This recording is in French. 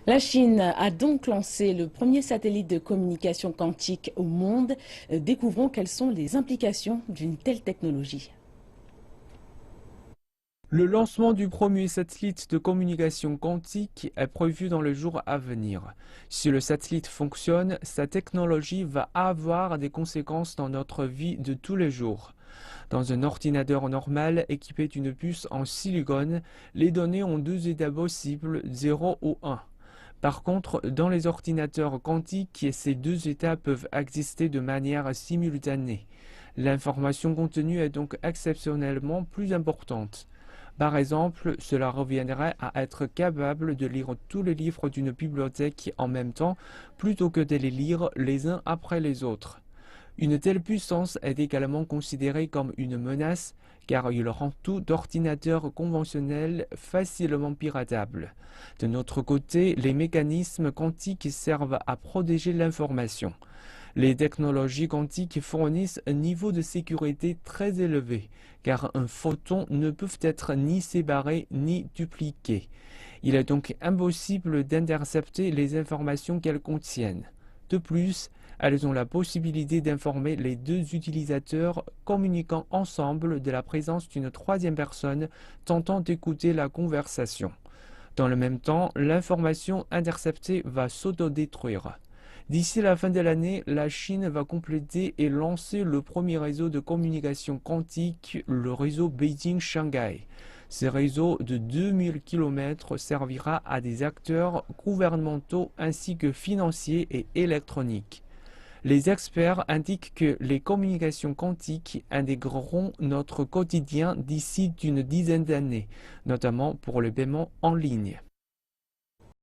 La Chine a donc lancé le premier satellite de communication quantique au monde. Découvrons quelles sont les implications d'une telle technologie. Le lancement du premier satellite de communication quantique est prévu dans les jours à venir. Si le satellite fonctionne, sa technologie va avoir des conséquences dans notre vie de tous les jours. Dans un ordinateur normal équipé d'une puce en silicone, les données ont deux états possibles, 0 ou 1. Par contre, dans les ordinateurs quantiques, ces deux états peuvent exister de manière simultanée. L'information contenue est donc exceptionnellement plus importante. Par exemple, cela reviendrait à être capable de lire tous les livres d'une bibliothèque en même temps plutôt que de les lire les uns après les autres. Une telle puissance est également considérée comme une menace car il rend tout ordinateur conventionnel facilement piratable. De notre côté, les mécanismes quantiques servent à protéger l'information. Les technologies quantiques fournissent un niveau de sécurité très élevé, car un photon ne peut être ni séparé ni dupliqué. Il est donc impossible d'intercepter les informations qu'elles contiennent. De plus, elles ont la possibilité d'informer les deux utilisateurs communiquant ensemble de la présence d'une troisième personne tentant d'écouter la conversation. Dans le même temps, l'information interceptée va s'autodétruire. D'ici la fin de l'année, la Chine va compléter et lancer le premier réseau de communication quantique, le réseau Beijing-Shanghai. Ce réseau de 2000 km servira à des acteurs gouvernementaux ainsi que financiers et électroniques. Les experts indiquent que les communications quantiques intégreront notre quotidien d'ici d'une dizaine d'années, notamment pour le paiement en ligne.